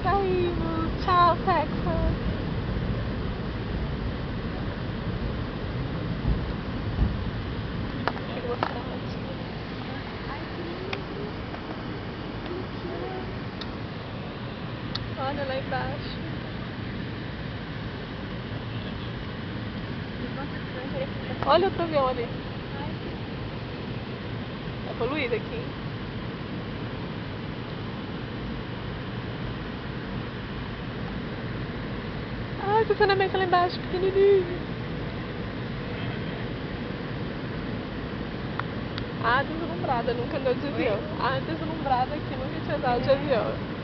Saímos. Tchau, Texas. Olha lá embaixo. Olha outro avião ali. É poluído aqui. Ai, estacionamento lá embaixo, pequenininho. A deslumbrada nunca andou de avião. A deslumbrada que nunca tinha andado de avião.